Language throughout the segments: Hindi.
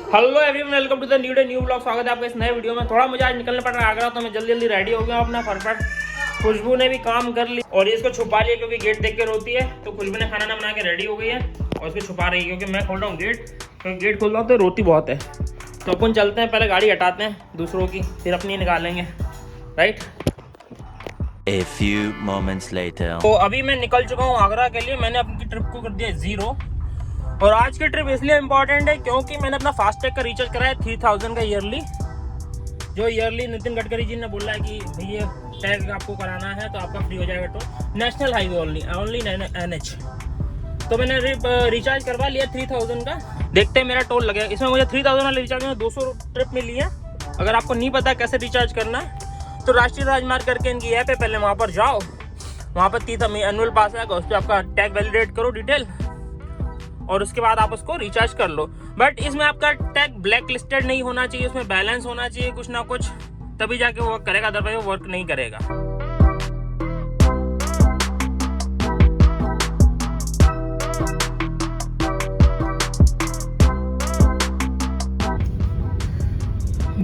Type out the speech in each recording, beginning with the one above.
Hello everyone, welcome to the new blog. स्वागत है आपका इस नए वीडियो में। थोड़ा मुझे आज निकलना पड़ रहा है आगरा, तो मैं जल्दी रेडी हो गया अपना फटाफट। खुशबू ने भी काम कर ली और इसको छुपा लिया क्योंकि गेट देख के रोती है। तो खुशबू ने खाना ना बना के रेडी हो गई है और इसको छुपा रही है क्योंकि मैं खोल रहा हूँ गेट। क्योंकि गेट खोल रहा हूँ तो रोती बहुत है। तो अपन चलते हैं, पहले गाड़ी हटाते हैं दूसरों की, फिर अपनी निकालेंगे, right. A few moments later. तो अभी मैं निकल चुका हूँ आगरा के लिए। मैंने अपनी ट्रिप को कर दिया 0। और आज की ट्रिप इसलिए इम्पोर्टेंट है क्योंकि मैंने अपना फास्टैग का रिचार्ज कराया 3000 का ईयरली। जो ईयरली नितिन गडकरी जी ने बोला है कि भैया टैग आपको कराना है तो आपका फ्री हो जाएगा toll, national highway only NH। तो मैंने रिचार्ज करवा लिया 3000 का। देखते हैं मेरा टोल लगेगा। इसमें मुझे 3000 वाले रिचार्ज में 200 ट्रिप मिली है। अगर आपको नहीं पता कैसे रिचार्ज करना है तो राष्ट्रीय राजमार्ग करके इनकी ऐप है, पहले वहाँ पर जाओ। वहाँ पर 30 एनुअल पास आएगा, उस पर आपका टैग वैलिडेट करो डिटेल और उसके बाद आप उसको रिचार्ज कर लो। बट इसमें आपका टैग ब्लैक लिस्टेड नहीं होना चाहिए, उसमें बैलेंस होना चाहिए कुछ ना कुछ, तभी जाके वो वर्क करेगा, अदरवाइज वो वर्क नहीं करेगा।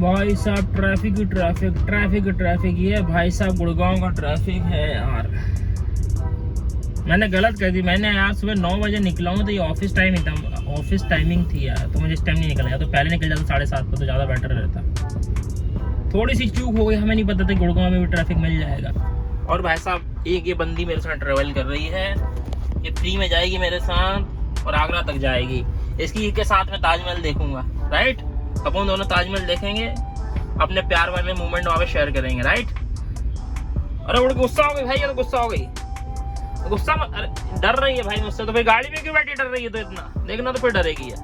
भाई साहब ट्रैफिक ये है भाई साहब, गुड़गांव का ट्रैफिक है यार। मैंने गलत कर दी। मैंने आज सुबह 9 बजे निकला हूँ तो ये ऑफिस टाइमिंग थी यार, तो मुझे इस टाइम नहीं निकल गया। तो पहले निकल जाता 7:30 को तो ज़्यादा बेटर रहता। थोड़ी सी चूक हो गई, हमें नहीं पता था गुड़गांव में भी ट्रैफिक मिल जाएगा। और भाई साहब एक ये बंदी मेरे साथ ट्रेवल कर रही है, ये फ्री में जाएगी मेरे साथ और आगरा तक जाएगी। इसकी के साथ में ताजमहल देखूंगा, राइट। अपन दोनों ताजमहल देखेंगे, अपने प्यार वाले मोमेंट वहाँ पे शेयर करेंगे, राइट। अरे वो गुस्सा हो गई भाई, ये तो गुस्सा हो गई। गुस्सा मत, अरे डर रही है भाई मुझसे, तो फिर गाड़ी में क्यों बैठी डर रही है? तो इतना देखना तो फिर डरेगी है।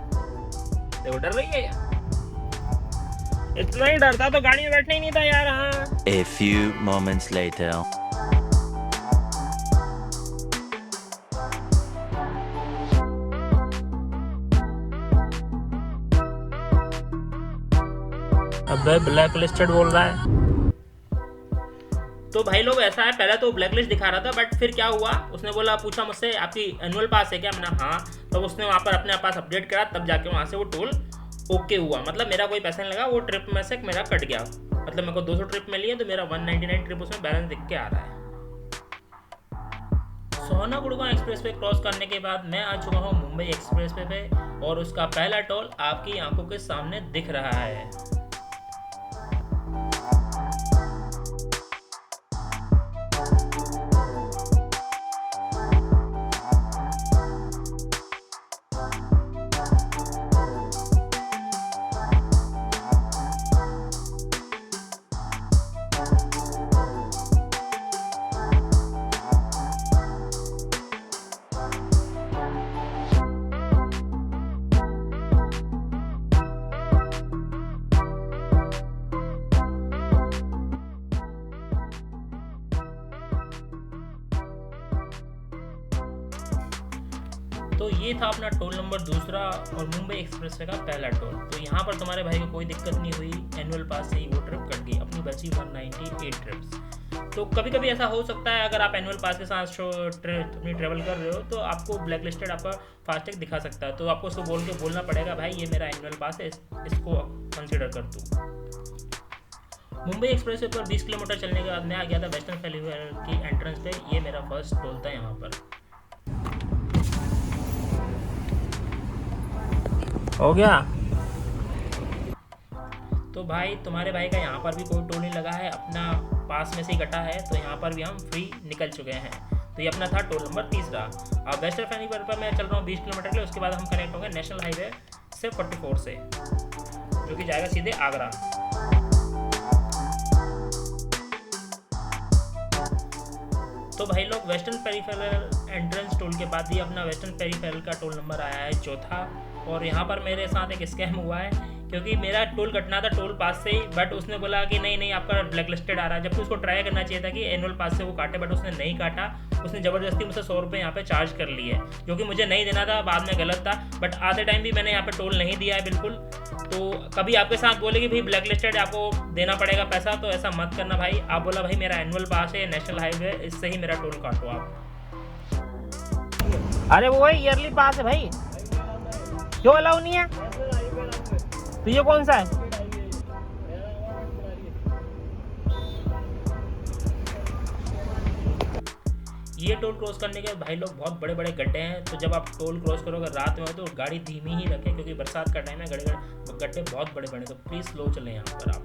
देखो डर रही है यार, इतना ही डरता तो गाड़ी में बैठना ही नहीं था यार। हाँ। A few moments later. अबे ब्लैक लिस्टेड बोल रहा है। तो भाई लोग ऐसा है, पहले तो ब्लैक लिस्ट दिखा रहा था, बट फिर क्या हुआ, उसने बोला, पूछा मुझसे आपकी एनुअल पास है क्या? मैंने हाँ। तो उसने वहाँ पर अपने पास अपडेट करा, तब जाके वहाँ से वो टोल ओके हुआ। मतलब मेरा कोई पैसा नहीं लगा, वो ट्रिप में से मेरा कट गया। मतलब मेरे को 200 ट्रिप मिली है तो मेरा 199 ट्रिप उसमें बैलेंस दिख के आ रहा है। सोना गुड़गांव एक्सप्रेस वे क्रॉस करने के बाद मैं आ चुका हूँ मुंबई एक्सप्रेस वे पे और उसका पहला टोल आपकी आंखों के सामने दिख रहा है। तो ये था अपना टोल नंबर दूसरा और मुंबई एक्सप्रेसवे का पहला टोल। तो यहाँ पर तुम्हारे भाई को कोई दिक्कत नहीं हुई, एनुअल पास से ही वो ट्रिप कट गई, अपनी बची 198 ट्रिप्स। तो कभी कभी ऐसा हो सकता है, अगर आप एनुअल पास के साथ अपनी ट्रेवल कर रहे हो तो आपको ब्लैक लिस्टेड आपका फास्टैग दिखा सकता है। तो आपको उसको बोलना पड़ेगा, भाई ये मेरा एनुअल पास है, इसको कंसिडर कर तू। मुंबई एक्सप्रेसवे पर 20 किलोमीटर चलने के बाद मैं आ गया था वेस्टर्न फेस्टिवल की एंट्रेंस पे। ये मेरा फर्स्ट टोल था यहाँ पर। हो गया। तो भाई तुम्हारे भाई का यहाँ पर भी कोई टोल नहीं लगा है, अपना पास में से ही कटा है, तो यहाँ पर भी हम फ्री निकल चुके हैं। तो ये अपना था टोल नंबर तीसरा। अब वेस्टर्न फेस्टिवल पर मैं चल रहा हूँ 20 किलोमीटर के लिए। उसके बाद हम कनेक्ट होंगे नेशनल हाईवे से 44 से, जो कि जाएगा सीधे आगरा। तो भाई लोग वेस्टर्न पेरिफेरल एंट्रेंस टोल के बाद ही अपना वेस्टर्न पेरिफेरल का टोल नंबर आया है चौथा। और यहाँ पर मेरे साथ एक स्कैम हुआ है, क्योंकि मेरा टोल कटना था टोल पास से ही, बट उसने बोला कि नहीं आपका ब्लैक लिस्टेड आ रहा है। जबकि उसको ट्राई करना चाहिए था कि एनुअल पास से वो काटे, बट उसने नहीं काटा। उसने ज़बरदस्ती मुझसे 100 रुपये यहाँ पे चार्ज कर लिए, जो कि मुझे नहीं देना था, बाद में गलत था। बट आते टाइम भी मैंने यहाँ पे टोल नहीं दिया है बिल्कुल। तो कभी आपके साथ बोले कि भाई ब्लैक लिस्टेड आपको देना पड़ेगा पैसा, तो ऐसा मत करना भाई। आप बोला भाई मेरा एनुअल पास है, नेशनल हाईवे, इससे ही मेरा टोल काटो आप। अरे वो ईयरली पास है भाई, क्यों अलाउ नहीं है? तो ये कौन सा है? ये टोल क्रॉस करने के भाई लोग बहुत बड़े बड़े गड्ढे हैं, तो जब आप टोल क्रॉस करोगे रात में हो तो गाड़ी धीमी ही रखें, क्योंकि बरसात का टाइम है, गड्ढे बहुत बड़े बड़े, तो प्लीज़ स्लो चलें यहाँ पर आप।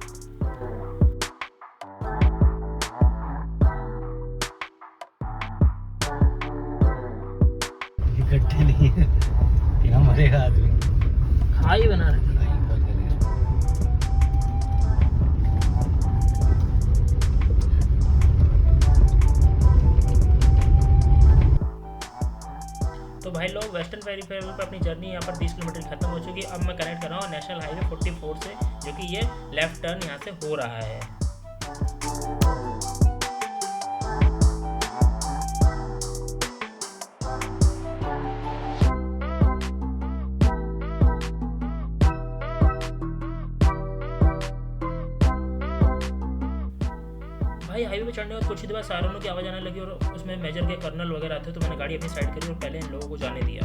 गड्ढे नहीं है, यहाँ मरेगा आदमी। खाई बना रहे। तो भाई लोग वेस्टर्न पेरिफेरल पर अपनी जर्नी यहाँ पर 20 किलोमीटर खत्म हो चुकी है। अब मैं कनेक्ट कर रहा हूँ नेशनल हाईवे 44 से, जो कि ये लेफ्ट टर्न यहाँ से हो रहा है। भाई हाईवे पे चढ़ने के बाद कुछ ही देर बाद सायरनों की आवाज़ आने लगी और उसमें मेजर के कर्नल वगैरह थे, तो मैंने गाड़ी अपनी साइड करी और पहले इन लोगों को जाने दिया।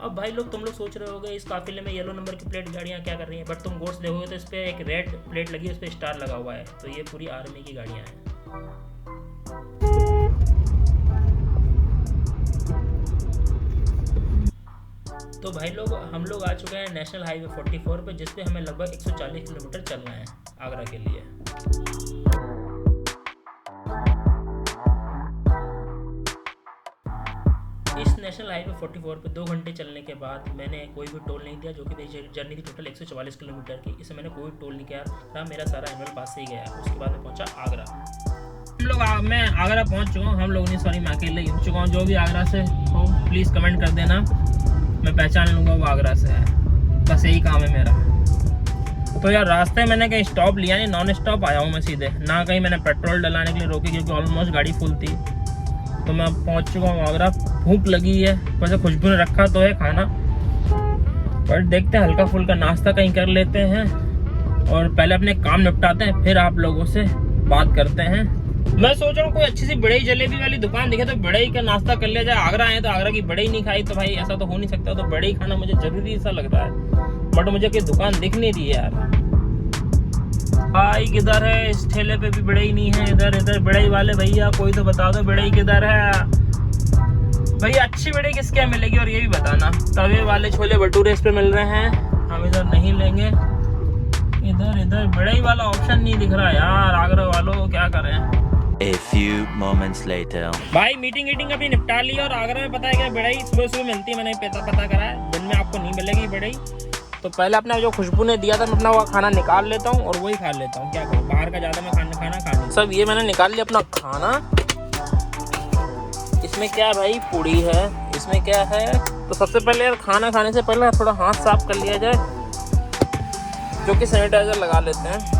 अब भाई लोग तुम लोग सोच रहे होगे इस काफिले में येलो नंबर की प्लेट गाड़ियाँ क्या कर रही हैं, बट तुम गौर से देखोगे तो इस पर एक रेड प्लेट लगी है, उस पर स्टार लगा हुआ है, तो ये पूरी आर्मी की गाड़ियाँ हैं। तो भाई लोग हम लोग आ चुके हैं नेशनल हाईवे 44 पे, जिस पे हमें लगभग 140 किलोमीटर चलना है आगरा के लिए। इस नेशनल हाईवे 44 पे 2 घंटे चलने के बाद मैंने कोई भी टोल नहीं दिया, जो कि मेरी जर्नी थी टोटल 144 किलोमीटर की। इसमें मैंने कोई टोल नहीं किया रहा, मेरा सारा एनुअल पास से ही गया। उसके बाद मैं पहुंचा आगरा। मैं आगरा पहुंच चुका हूँ, हम लोग नहीं, सॉरी मैं अकेले ही चुका हूँ। जो भी आगरा से हो प्लीज़ कमेंट कर देना, मैं पहचान लूँगा वो आगरा से है, बस यही काम है मेरा। तो यार रास्ते में मैंने कहीं स्टॉप लिया नहीं, नॉन स्टॉप आया हूँ मैं सीधे, ना कहीं मैंने पेट्रोल डलाने के लिए रोकी, क्योंकि ऑलमोस्ट गाड़ी फुल थी। तो मैं पहुंच चुका हूँ आगरा। भूख लगी है, वैसे खुशबू ने रखा तो है खाना, पर देखते हैं हल्का फुल्का नाश्ता कहीं कर लेते हैं और पहले अपने काम निपटाते हैं, फिर आप लोगों से बात करते हैं। मैं सोच रहा हूँ कोई अच्छी सी बड़ई जलेबी वाली दुकान दिखे तो बड़ई का नाश्ता कर लिया जाए। आगरा आए तो आगरा की बड़ई नहीं खाई तो भाई ऐसा तो हो नहीं सकता, तो बड़ई खाना मुझे जरूरी सा लगता है, बट मुझे कोई दुकान दिख नहीं रही है यार। भाई किधर है? इस ठेले पे भी बड़ई नहीं है। इधर बड़ई वाले भैया कोई तो बता दो बड़ई किधर है भैया, अच्छी बड़ई किसके मिलेगी और ये भी बताना। तवे वाले छोले भटूरे इस पे मिल रहे हैं, हम इधर नहीं लेंगे। इधर बड़ई वाला ऑप्शन नहीं दिख रहा यार, आगरा वालों क्या करें। A few moments later. भाई मीटिंग अपनी निपटा ली और आगरा में पता है क्या बड़ई सुबह मिलती है, मैंने पता करा है, दिन में आपको नहीं मिलेगी बड़ई। तो पहले अपना जो खुशबू ने दिया था मैं अपना वो खाना निकाल लेता हूँ और वही खा लेता हूँ, क्या करूँ, बाहर का ज़्यादा मैं खाना खा नहीं। सब ये मैंने निकाल लिया अपना खाना। इसमें क्या भाई, पूड़ी है, इसमें क्या है। तो सबसे पहले यार खाना खाने से पहले थोड़ा हाथ साफ कर लिया जाए, जो कि सैनिटाइज़र लगा लेते हैं।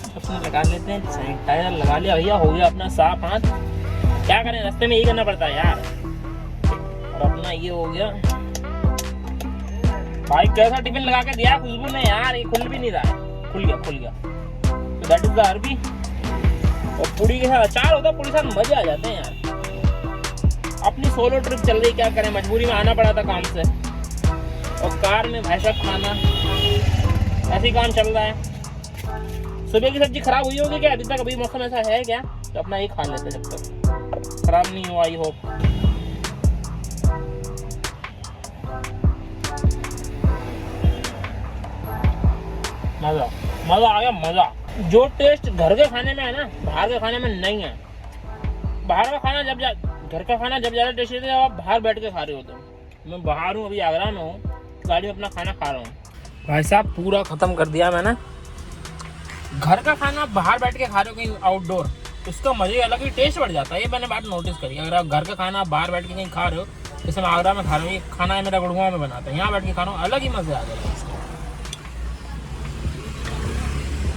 अपने लगा लेते हैं सैनिटाइज़र, लगा लिया भैया, हो गया अपना साफ हाथ। क्या करें, रास्ते में यही करना पड़ता है यार। और अपना ये हो गया। भाई कैसा टिफिन लगा के दिया खुशबू ने यार, ये खुल भी नहीं रहा है। खुल गया। तो दैट इज द अरबी। और पूड़ी के साथ अचार होता है, पूड़ी के साथ मजे आ जाते हैं यार। अपनी सोलो ट्रिप चल रही, क्या करें, मजबूरी में आना पड़ा था काम से, और कार में भाई साहब खाना, ऐसे ही काम चल रहा है। सुबह की सब्जी खराब हुई होगी क्या अभी तक? अभी मौसम ऐसा है क्या? तो अपना ही खा लेते जब तक खराब नहीं हुआ, आई होप। मजा आ गया, मजा। जो टेस्ट घर के खाने में है ना, बाहर के खाने में नहीं है। बाहर का खाना घर का खाना जब ज़्यादा टेस्टी है जब आप बाहर बैठ के खा रहे हो। तो मैं बाहर हूँ, अभी आगरा में हूँ, गाड़ी में अपना खाना खा रहा हूँ। भाई साहब पूरा ख़त्म कर दिया मैंने। घर का खाना बाहर बैठ के खा रहे हो कहीं आउटडोर, उसका मज़े अलग ही टेस्ट बढ़ जाता है। ये मैंने बात नोटिस करी। अगर आप घर का खाना बाहर बैठ के कहीं खा रहे हो, जैसे मैं आगरा में खा रहा हूँ, ये खाना है मेरा गुड़गांव में बनाता है, यहाँ बैठ के खा रहा हूँ, अलग ही मज़े आ जाएगा इसका।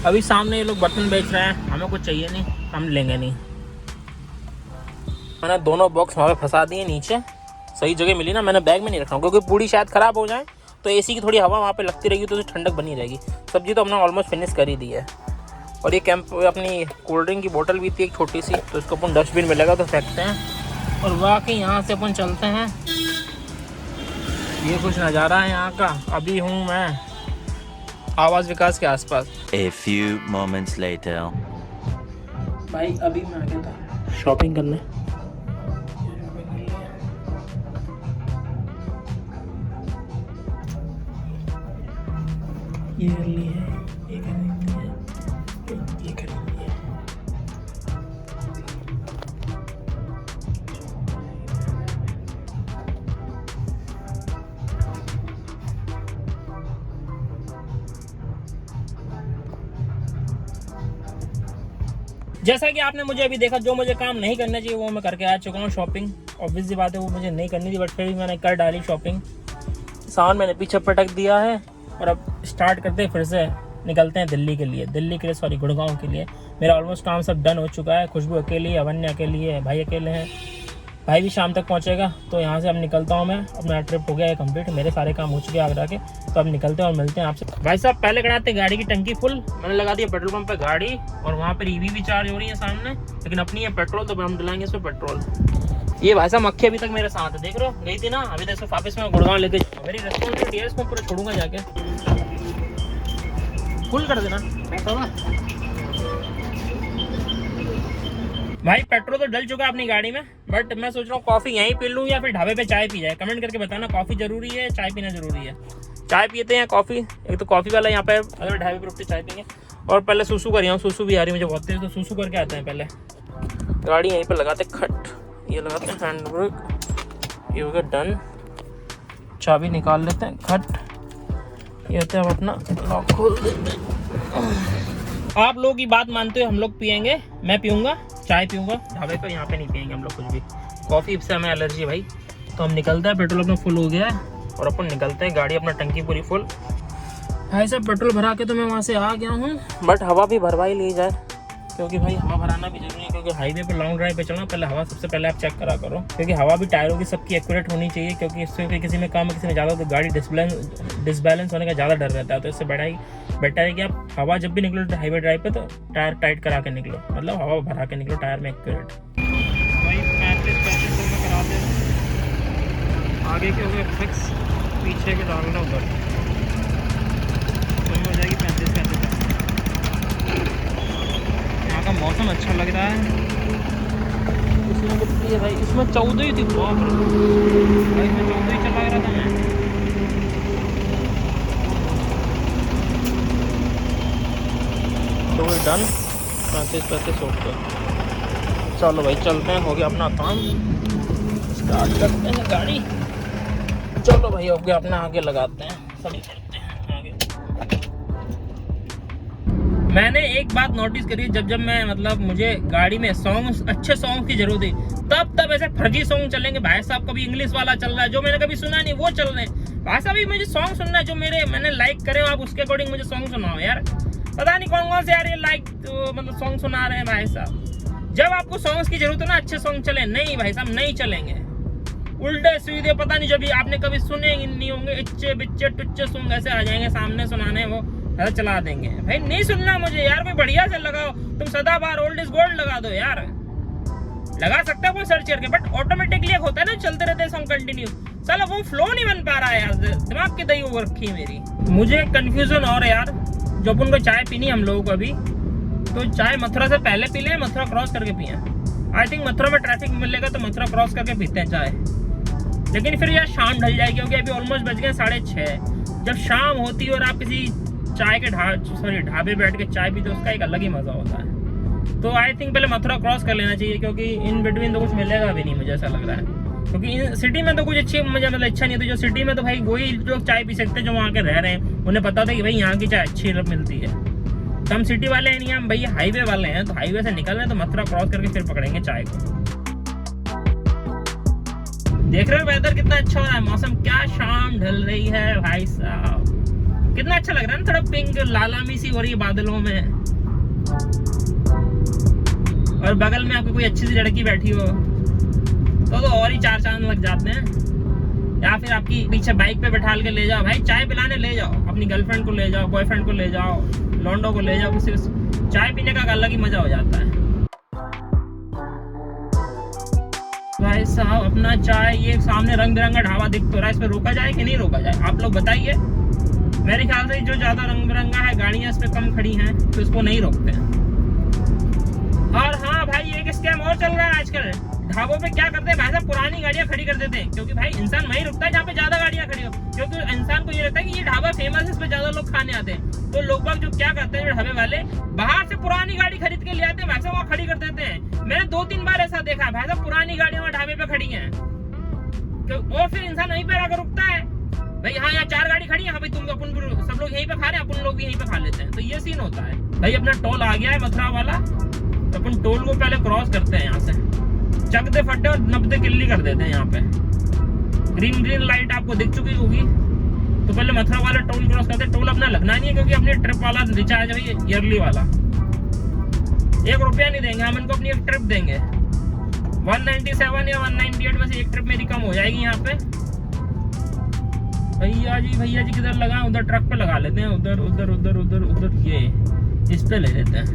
अभी सामने ये लोग बर्तन बेच रहे हैं, हमें कुछ चाहिए नहीं, हम लेंगे नहीं। मैंने दोनों बॉक्स वहाँ पे फंसा दिए नीचे, सही जगह मिली ना, मैंने बैग में नहीं रखा हूँ, क्योंकि पूड़ी शायद ख़राब हो जाए तो एसी की थोड़ी हवा वहाँ पे लगती रहेगी, तो उसे ठंडक बनी रहेगी। सब्जी तो हमने ऑलमोस्ट फिनिश कर ही दी है। और ये कैंप अपनी कोल्ड ड्रिंक की बोतल भी थी एक छोटी सी, तो इसको अपन डस्टबिन में लगा तो फेंकते हैं। और वाकई यहाँ से अपन चलते हैं। ये कुछ नज़ारा है यहाँ का। अभी हूँ मैं आवाज विकास के आसपास। A few moments later. भाई अभी मैं आ गया था शॉपिंग करने। ये कर ली है, ये खरीदनी है, ये खरीदनी है। जैसा कि आपने मुझे अभी देखा, जो मुझे काम नहीं करना चाहिए वो मैं करके आ चुका हूँ। शॉपिंग ऑब्वियस सी बात है वो मुझे नहीं करनी थी, बट फिर भी मैंने कर डाली शॉपिंग। सामान मैंने पीछे पटक दिया है और अब स्टार्ट करते हैं, फिर से निकलते हैं दिल्ली के लिए सॉरी गुड़गांव के लिए। मेरा ऑलमोस्ट काम सब डन हो चुका है। खुशबू अकेली है, अवन्या अकेली है, भाई अकेले हैं। भाई भी शाम तक पहुंचेगा, तो यहाँ से अब निकलता हूँ मैं। अपना ट्रिप हो गया है कंप्लीट, मेरे सारे काम हो चुके हैं आगरा के। तो अब निकलते हैं और मिलते हैं आपसे। भाई साहब पहले कराते हैं गाड़ी की टंकी फुल। मैंने लगा दिया पेट्रोल पंप पे गाड़ी, और वहाँ पर ईवी भी चार्ज हो रही है सामने, लेकिन अपनी है पेट्रोल, तो हम डलाएंगे इसमें पेट्रोल। ये भाई साहब मक्खी अभी तक मेरे साथ है, देख रहे हो, गई थी ना, अभी तक वापस में गुड़गांव लेके। मेरी रेस्पॉन्सिबिलिटी है, इसको पूरा छोड़ूंगा जाके। फुल कर देना भाई। पेट्रोल तो डल चुका है अपनी गाड़ी में, बट मैं सोच रहा हूँ कॉफी यहीं पी लूँ या फिर ढाबे पे चाय पी जाए। कमेंट करके बताना कॉफी जरूरी है, चाय पीना जरूरी है। चाय पीते हैं कॉफी, एक तो कॉफी वाला यहाँ पे, अगर ढाबे पे रुकते चाय पीएंगे। और पहले सूसू कर रहा हूँ, सूसू भी आ रही है मुझे बहुत तेज, तो सूसू करके आते हैं पहले। गाड़ी यहीं पर लगाते खट, ये लगाते हैं हैंड ब्रेक, ये हो गया डन। चाबी निकाल लेते हैं खट, ये होता है। अब अपना लॉक खोल देते हैं। आप लोग की बात मानते हो, हम लोग पियेंगे, मैं पीऊँगा, चाय पीऊँगा ढाबे पर। यहाँ पे नहीं पियेंगे हम लोग कुछ भी, कॉफ़ी से हमें एलर्जी है भाई। तो हम निकलते हैं, पेट्रोल अपना फुल हो गया है और अपन निकलते हैं। गाड़ी अपना टंकी पूरी फुल। भाई साहब पेट्रोल भरा के तो मैं वहाँ से आ गया हूँ, बट हवा भी भरवा ही ली जाए, क्योंकि भाई हवा भराना भी जरूरी है। क्योंकि हाईवे पे लॉन्ग ड्राइव पे चलना, पहले हवा सबसे पहले आप चेक करा करो, क्योंकि हवा भी टायरों की सबकी एक्यूरेट होनी चाहिए। क्योंकि इससे किसी में कम किसी में ज़्यादा, तो गाड़ी डिसबैलेंस होने का ज़्यादा डर रहता है। तो इससे बेटर है कि आप हवा जब भी निकलो हाईवे ड्राइव पे, तो टायर टाइट करा के निकलो, मतलब हवा भरा के निकलो टायर में एक्यूरेट। भाई 35 में करा दे, आगे के हो गए फिक्स, पीछे के डालना उधर, तो हो जाएगी 35। यहाँ का मौसम अच्छा लग रहा है। इसमें कितनी है भाई, इसमें 14 ही थी भाई, इसमें 14 ही चला रहा था मैं। तो डन 35 ओके। चलो भाई चलते हैं, हो गया अपना काम, स्टार्ट करते हैं गाड़ी। चलो भाई हो गया अपना, आगे लगाते हैं, सभी करते हैं आगे। मैंने एक बात नोटिस करी, जब मैं मतलब मुझे गाड़ी में सॉन्ग्स, अच्छे सॉन्ग की जरूरत है, तब ऐसे फर्जी सॉन्ग चलेंगे भाई साहब। कभी इंग्लिश वाला चल रहा है जो मैंने कभी सुना नहीं, वो चल रहे हैं भाई साहब। मुझे सॉन्ग सुनना है जो मैंने लाइक करे हो, आप उसके अकॉर्डिंग मुझे सॉन्ग सुनाओ यार। पता नहीं कौन से यार ये लाइक मतलब सॉन्ग सुना रहे हैं भाई साहब। जब आपको सॉन्ग्स की जरूरत है ना, अच्छे सॉन्ग चले। नहीं भाई साहब नहीं चलेंगे, उल्टे सीधे पता नहीं, जब आपने कभी सुने नहीं होंगे, इच्चे बिच्चे टुच्चे सॉन्ग ऐसे आ जाएंगे सामने सुनाने, वो ऐसा चला देंगे। भाई नहीं सुनना मुझे यार, कोई बढ़िया से लगाओ। तुम सदाबहार ओल्ड इज गोल्ड लगा दो यार, लगा सकते हो कोई सर्च करके, बट ऑटोमेटिकली एक होता है ना, चलते रहते हैं सॉन्ग कंटिन्यू। चलो वो फ्लो नहीं बन पा रहा है यार, दिमाग की दही हो रखी है मेरी। मुझे कंफ्यूजन और यार, जब उनको चाय पीनी हम लोगों को अभी, तो चाय मथुरा से पहले पी लें, मथुरा क्रॉस करके पिए। आई थिंक मथुरा में ट्रैफिक मिलेगा तो मथुरा क्रॉस करके पीते हैं चाय। लेकिन फिर यार शाम ढल जाएगी, क्योंकि अभी ऑलमोस्ट बज गए 6:30। जब शाम होती है और आप किसी चाय के ढाबे बैठ के चाय पीते, उसका एक अलग ही मजा होता है। तो आई थिंक पहले मथुरा क्रॉस कर लेना चाहिए, क्योंकि इन बिटवीन तो कुछ मिलेगा भी नहीं, मुझे ऐसा लग रहा है। क्योंकि सिटी में तो कुछ अच्छी मुझे मतलब इच्छा नहीं होती। जो सिटी में तो भाई वही लोग चाय पी सकते हैं जो वहाँ के रह रहे हैं, उन्हें पता था कि भाई यहाँ की चाय अच्छी मिलती है। तो हम सिटी वाले हैं नहीं, हम भैया हाईवे वाले हैं, तो हाईवे से निकल रहे हैं, तो मथुरा क्रॉस करके फिर पकड़ेंगे चाय को। देख रहे हो वेदर कितना अच्छा हो रहा है, मौसम क्या शाम ढल रही है भाई साहब, कितना अच्छा लग रहा है ना, थोड़ा पिंक लालामी सी हो रही है बादलों में, और बगल में आपको कोई अच्छी सी लड़की बैठी हो तो और ही 4 चांद लग जाते हैं। या फिर आपकी पीछे बाइक पे बैठा के ले जाओ भाई, चाय पिलाने ले जाओ, अपनी गर्लफ्रेंड को ले जाओ, बॉयफ्रेंड को ले जाओ, लॉन्डो को ले जाओ, किसी चाय पीने का अलग ही मजा हो जाता है भाई साहब। अपना चाय, ये सामने रंग बिरंगा ढाबा दिख तो रहा है, इस पर रोका जाए कि नहीं रोका जाए, आप लोग बताइए। मेरे ख्याल से जो ज्यादा रंग बिरंगा है गाड़ियां इस पे कम खड़ी हैं तो इसको नहीं रोकते हैं। और हाँ भाई एक स्कैम और चल रहा है आजकल, ढाबों पे क्या करते हैं भाई साहब, पुरानी गाड़ियां खड़ी कर देते हैं, क्योंकि भाई इंसान वहीं रुकता है जहाँ पे ज्यादा गाड़ियां खड़ी हो, क्योंकि इंसान को ये लगता है कि ये ढाबा फेमस है, इस पे ज्यादा लोग खाने आते हैं। तो लोग बाग जो क्या करते हैं, ढाबे वाले बाहर से पुरानी गाड़ी खरीद के ले आते हैं भाई साहब, वहाँ खड़ी कर देते हैं। मैंने 2-3 बार ऐसा देखा है भाई साहब, पुरानी गाड़ियां वहाँ ढाबे पे खड़ी है, और फिर इंसान वहीं पे आकर रुकता है, भाई हाँ यहाँ 4 गाड़ी खड़ी है, हाँ भाई तुम अपन सब लोग यहीं पे खा रहे हैं, अपन लोग भी यहीं पे खा लेते हैं। तो ये सीन होता है भाई। अपना टोल आ गया है मथुरा वाला, तो अपन टोल को पहले क्रॉस करते हैं, यहाँ से चक दे फट्टे और 90 किल्ली कर देते हैं। यहाँ पे ग्रीन लाइट आपको दिख चुकी होगी, तो पहले मथुरा वाला टोल क्रॉस करते हैं। टोल अपना लगना नहीं है, क्योंकि अपनी ट्रिप वाला रिचार्ज है ईयरली वाला, 1 रुपया नहीं देंगे हम इनको, अपनी एक ट्रिप देंगे। 197 या 198 में से एक ट्रिप मेरी कम हो जाएगी। यहाँ पे भैया जी किधर लगाए, उधर ट्रक पे लगा लेते हैं, उधर ये इस पे ले लेते हैं,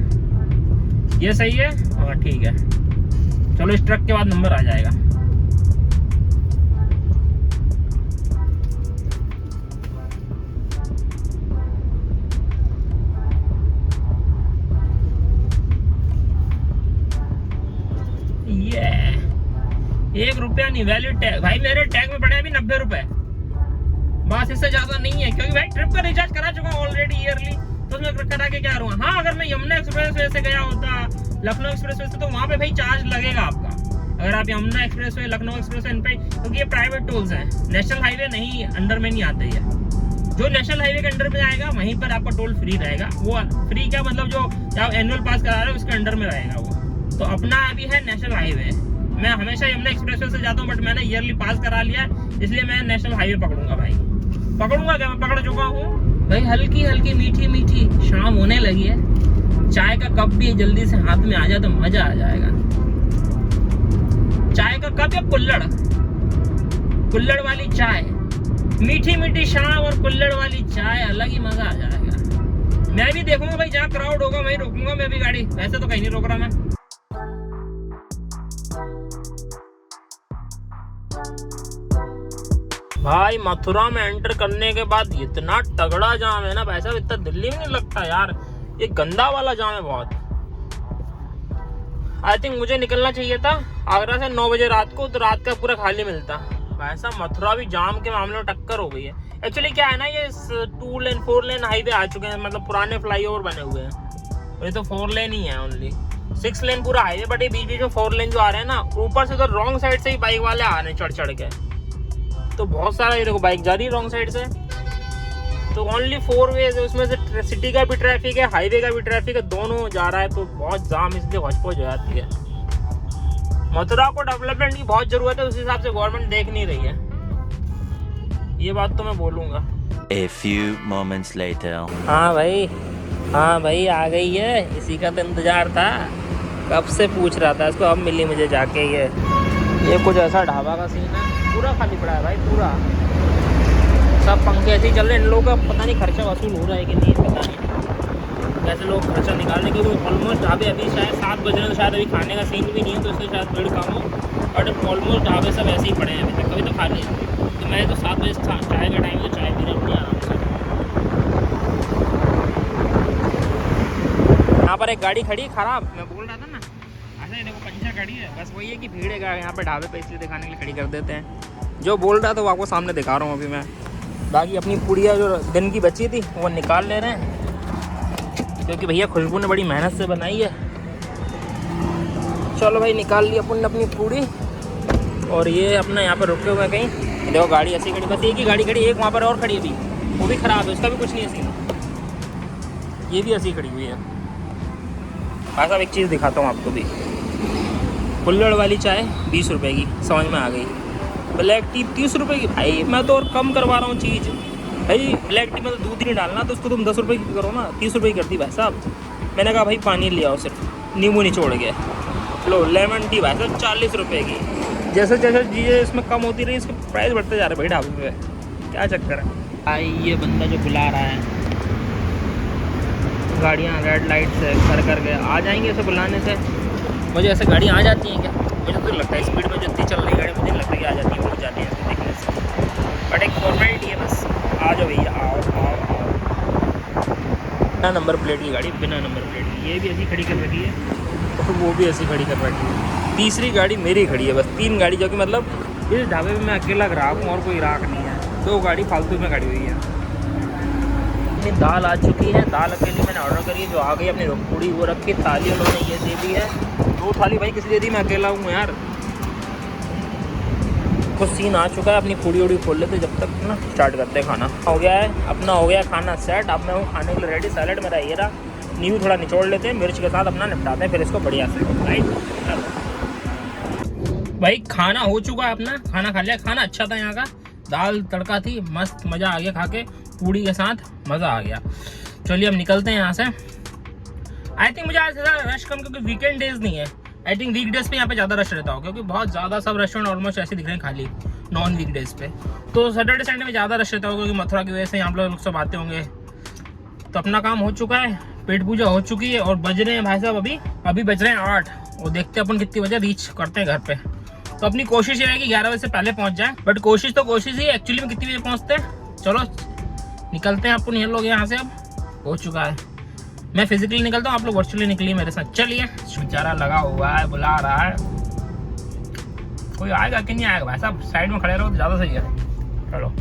ये सही है। हाँ ठीक है, चलो इस ट्रक के बाद नंबर आ जाएगा। ये 1 रुपया नहीं, वैलिड टैग भाई मेरे टैग में पड़े अभी 90 रुपए, बस इससे ज्यादा नहीं है, क्योंकि भाई ट्रिप का रिचार्ज करा चुका हूँ ऑलरेडी ईयरली, तो उसमें करा के क्या करूँगा। हाँ अगर मैं यमुना एक्सप्रेस वे से गया होता, लखनऊ एक्सप्रेस वे से, तो वहाँ पे भाई चार्ज लगेगा आपका। अगर आप Yamuna expressway, Lucknow expressway इन पे, क्योंकि ये प्राइवेट टोल्स हैं, नेशनल हाईवे नहीं अंडर में नहीं आते है। जो नेशनल हाईवे के अंडर में आएगा वहीं पर आपका टोल फ्री रहेगा। वो फ्री क्या मतलब, जो आप एनुअल पास करा रहे हो उसके अंडर में रहेगा वो। तो अपना अभी है नेशनल हाईवे, मैं हमेशा यमुना एक्सप्रेस वे से जाता हूँ, बट मैंने ईयरली पास करा लिया है, इसलिए मैं नेशनल हाईवे पकड़ूंगा भाई। पकड़ूंगा क्या, मैं पकड़ चुका हूँ भाई। हल्की हल्की मीठी मीठी शाम होने लगी है, चाय का कप भी जल्दी से हाथ में आ जाए तो मजा आ जाएगा। चाय का कप या कुल्हड़ वाली चाय, मीठी मीठी शाम और कुल्हड़ वाली चाय, अलग ही मजा आ जाएगा। मैं भी देखूंगा भाई, जहाँ क्राउड होगा वहीं रोकूंगा मैं भी गाड़ी, वैसे तो कहीं नहीं रोक रहा मैं। भाई मथुरा में एंटर करने के बाद इतना तगड़ा जाम है ना भाई साहब, इतना दिल्ली में नहीं लगता यार, ये गंदा वाला जाम है बहुत। आई थिंक मुझे निकलना चाहिए था आगरा से 9 बजे रात को, तो रात का पूरा खाली मिलता। भाई साहब मथुरा भी जाम के मामले में टक्कर हो गई है। एक्चुअली क्या है ना, ये 2 लेन 4 लेन हाईवे आ चुके हैं, मतलब पुराने फ्लाईओवर बने हुए हैं, ये तो 4 लेन ही है ओनली, 6 लेन पूरा हाईवे, बट ये बीच बीच में 4 लेन जो आ रहे हैं ना, ऊपर से तो रॉन्ग साइड से ही बाइक वाले आ रहे हैं चढ़ के, तो बहुत सारा ये देखो बाइक जा रही है रॉन्ग साइड से। तो ओनली 4 वेज है, उसमें से सिटी का भी ट्रैफिक है, हाईवे का भी ट्रैफिक है, दोनों जा रहा है, तो बहुत जाम इसलिए हौच-पौच हो जाती है। मथुरा को डेवलपमेंट की बहुत जरूरत है, उस हिसाब से गवर्नमेंट देख नहीं रही है, ये बात तो मैं बोलूँगा। A few moments later. हाँ भाई आ गई है, इसी का तो इंतजार था, कब से पूछ रहा था इसको, अब मिली मुझे जाके। ये कुछ ऐसा ढाबा का सीन है, पूरा खाली पड़ा है भाई, पूरा सब पंखे ऐसे ही चल रहे हैं। इन लोगों का पता नहीं खर्चा वसूल हो रहा है कि नहीं, पता नहीं कैसे लोग खर्चा निकाल रहे हैं, क्योंकि ऑलमोस्ट ढाबे अभी शायद 7 बज रहे हैं, तो शायद अभी खाने का सीन भी नहीं है, तो इसलिए शायद भीड़ कम हो, बट ऑलमोस्ट ढाबे सब ऐसे ही पड़े हैं अभी तक, कभी तो खाली है। तो मैं तो 7 बजे चाय का टाइम, तो चाय पी रहा हूँ आराम से। यहाँ पर एक गाड़ी खड़ी खराब, मैं बोल रहा था ना, ऐसा देखो पंचर खड़ी है, बस वही है कि भीड़ है यहाँ पे ढाबे पे, इसलिए दिखाने के लिए खड़ी कर देते हैं। जो बोल रहा था वो आपको सामने दिखा रहा हूँ अभी मैं। बाकी अपनी पुड़िया जो दिन की बची थी वो निकाल ले रहे हैं, क्योंकि भैया खुशबू ने बड़ी मेहनत से बनाई है। चलो भाई निकाल ली अपन अपनी पूड़ी, और ये अपना यहाँ पर रुके हुए हैं कहीं, देखो गाड़ी ऐसी खड़ी, बस एक ही गाड़ी खड़ी, एक वहाँ पर और खड़ी है अभी, वो भी ख़राब है, उसका भी कुछ नहीं है सीन, ये भी ऐसी खड़ी हुई है। भाई साहब एक चीज़ दिखाता हूँ आपको भी, कुल्हड़ वाली चाय 20 रुपये की, समझ में आ गई। ब्लैक टी 30 रुपये की, भाई मैं तो और कम करवा रहा हूँ चीज़। भाई ब्लैक टी में तो दूध ही नहीं डालना, तो उसको तुम 10 रुपये की करो ना, 30 रुपये की कर दी भाई साहब। मैंने कहा भाई पानी ले आओ, सिर्फ नींबू निचोड़ गया। लो लेमन टी भाई साहब 40 रुपये की। जैसे जैसे चीज़ें इसमें कम होती रही, इसके प्राइस बढ़ते जा रहे भाई ढाबे पे, क्या चक्कर है भाई। ये बंदा जो बुला रहा है, गाड़ियाँ रेड लाइट से कर गए आ जाएंगे इसे बुलाने से। मुझे ऐसे गाड़ियाँ आ जाती हैं क्या, मुझे तो लगता है स्पीड में जितनी चल रही गाड़ी, मुझे लगता है कि आ जाती है, उड़ जाती है देखने से, बट एक फॉर्मेलिटी है बस। आ जाओ भैया, आओ आओ आओ। बिना नंबर प्लेट की गाड़ी, बिना नंबर प्लेट की, ये भी ऐसी खड़ी कर रखी है और वो भी ऐसी खड़ी कर रखी है। तीसरी गाड़ी मेरी खड़ी है, बस 3 गाड़ी, जो कि मतलब इस ढाबे में मैं अकेला ग्राहक हूँ और कोई ग्राहक नहीं है। 2 गाड़ी फालतू में खड़ी हुई है। अपनी दाल आ चुकी है, दाल अकेली मैंने ऑर्डर करी है, जो आ गई। अपनी पूड़ी वो रखी, थाली उन्होंने ये दे दी है। 2 थाली भाई किसी दे दी, मैं अकेला हूँ यार। कुछ सीन आ चुका है, अपनी पूड़ी उड़ी खोल लेते जब तक ना, स्टार्ट करते हैं। खाना हो गया है अपना, हो गया खाना सेट। अब मैं हूँ खाने के लिए रेडी। सैलेड मेरा ये रहा, नींबू थोड़ा निचोड़ लेते हैं, मिर्च के साथ अपना निपटाते हैं, फिर इसको बढ़िया से। राइट भाई, खाना हो चुका है अपना, खाना खा लिया। खाना अच्छा था यहाँ का, दाल तड़का थी, मस्त, मज़ा आ गया खा के, पूड़ी के साथ मज़ा आ गया। चलिए अब निकलते हैं यहाँ से। आई थिंक मुझे आज रश कम, क्योंकि वीकेंड डेज नहीं है। आई थिंक वीक डेज पे यहाँ पे ज़्यादा रश रहता हो, क्योंकि बहुत ज़्यादा सब रेस्टोरेंट ऑलमोस्ट ऐसे दिख रहे हैं खाली नॉन वीक डेज पे। तो सैटरडे संडे में ज़्यादा रश रहता होगा, क्योंकि मथुरा की वजह से यहाँ लोग सब आते होंगे। तो अपना काम हो चुका है, पेट पूजा हो चुकी है और बज रहे हैं भाई साहब अभी बज रहे हैं 8। और देखते हैं अपन कितनी बजे रीच करते हैं घर पे। तो अपनी कोशिश ये है कि 11 बजे से पहले पहुँच जाए, बट कोशिश तो कोशिश ही, एक्चुअली में कितनी बजे पहुँचते हैं। चलो निकलते हैं अपन, ये लोग यहाँ से। अब हो चुका है, मैं फिजिकली निकलता हूँ, आप लोग वर्चुअली निकलिए मेरे साथ। चलिए, बेचारा लगा हुआ है, बुला रहा है। कोई आएगा कि नहीं आएगा भाई साहब, साइड में खड़े रहो तो ज़्यादा सही है। चलो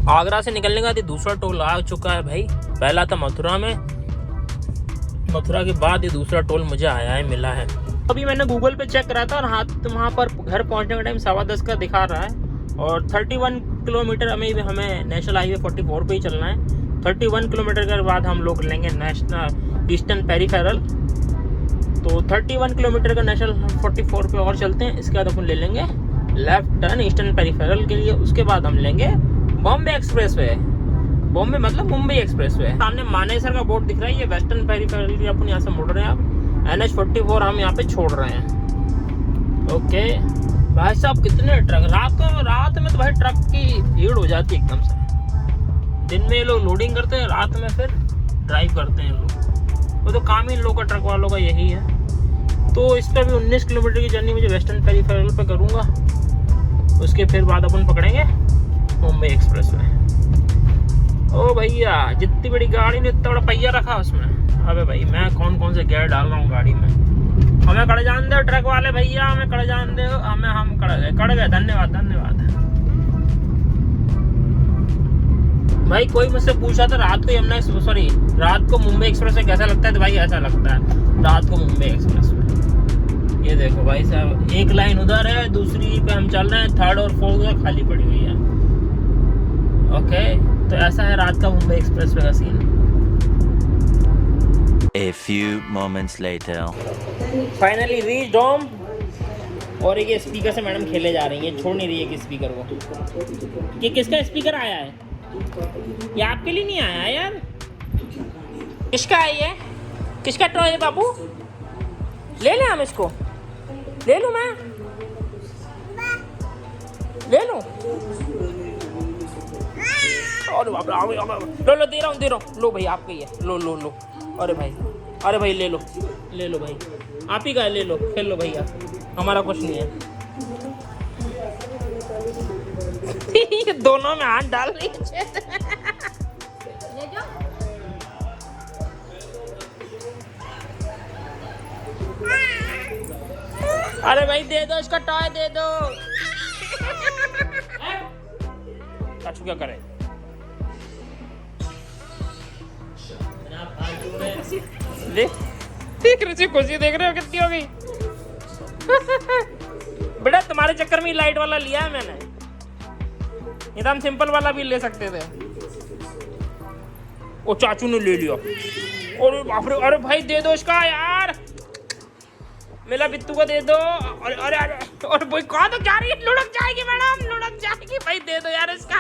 आगरा से निकलने का दूसरा टोल आ चुका है भाई। पहला था मथुरा में, मथुरा के बाद ये दूसरा टोल मुझे आया है, मिला है। अभी मैंने गूगल पे चेक करा था और हाँ, वहाँ पर घर पहुँचने का टाइम 10:15 का दिखा रहा है। और 31 किलोमीटर हमें नेशनल हाईवे 44 पे ही चलना है। 31 किलोमीटर के बाद हम लोग लेंगे नेशनल ईस्टर्न पेरीफेरल। तो 31 किलोमीटर का नेशनल 44 पे और चलते हैं। इसके बाद अपन ले लेंगे लेफ्ट टर्न ईस्टर्न पेरीफेरल के लिए। उसके बाद हम लेंगे बॉम्बे एक्सप्रेस वे, बॉम्बे मतलब मुंबई एक्सप्रेस वे। सामने मानेसर का बोर्ड दिख रहा है, ये वेस्टर्न पेरीफेरल के अपन यहाँ से मुड़ रहे हैं। अब NH44 हम यहाँ पे छोड़ रहे हैं। ओके भाई साहब, कितने ट्रक रात में तो भाई ट्रक की भीड़ हो जाती है एकदम से। दिन में ये लोग लोडिंग करते हैं, रात में फिर ड्राइव करते हैं लोग। वो तो काम ही इन लोगों का, ट्रक वालों का यही है। तो इस पर भी 19 किलोमीटर की जर्नी मुझे वेस्टर्न पेरीफेरल पे करूँगा। उसके फिर बाद अपन पकड़ेंगे मुंबई एक्सप्रेस वे। ओ भैया, जितनी बड़ी गाड़ी ने इतना बड़ा पहिया रखा उसमें। अबे भाई, मैं कौन से गियर डाल रहा हूँ गाड़ी में। हमें कड़ जान दो ट्रक वाले भैया, हमें कड़ जान दो। हम कड़ गए। धन्यवाद। भाई कोई मुझसे पूछा था रात को मुंबई एक्सप्रेस में कैसा लगता है, तो भाई ऐसा लगता है रात को मुंबई एक्सप्रेस में। ये देखो भाई साहब, एक लाइन उधर है, दूसरी पे हम चल रहे हैं, 3rd और 4th खाली पड़ी हुई है। ओके, तो ऐसा है रात का मुंबई एक्सप्रेस वे का सीन। A few moments later. Finally reached home. और ये स्पीकर से मैडम खेले जा रही है, छोड़ नहीं रही है कि स्पीकर को। ये किसका स्पीकर आया है? ये आपके लिए नहीं आया है यार। किसका है ये? किसका टॉय है बाबू? ले लें हम इसको? ले लूँ मैं? ले लूँ? अरे बाप रे, लो दे रहा हूँ। लो भाई, आपका ही है, लो। अरे भाई ले लो भाई, आप ही का है, ले लो, खेल लो भैया, हमारा कुछ नहीं है। ये दोनों में हाथ डाल रही है। अरे भाई दे दो, इसका टॉय दे दो। चाचू क्या करे? खुशी देख रहे हो कितनी हो गई? बेटा तुम्हारे चक्कर में लाइट वाला लिया है मैंने, नहीं तो हम सिंपल वाला भी ले सकते थे। ओ चाचू ने ले लिया। अरे बाप रे, अरे भाई दे दो इसका यार, मेरा बिट्टू को दे दो। अरे और भाई कहा तो जा रही है, लुढ़क जाएगी मैडम, लुढ़क जाएगी भाई, दे दो यार इसका।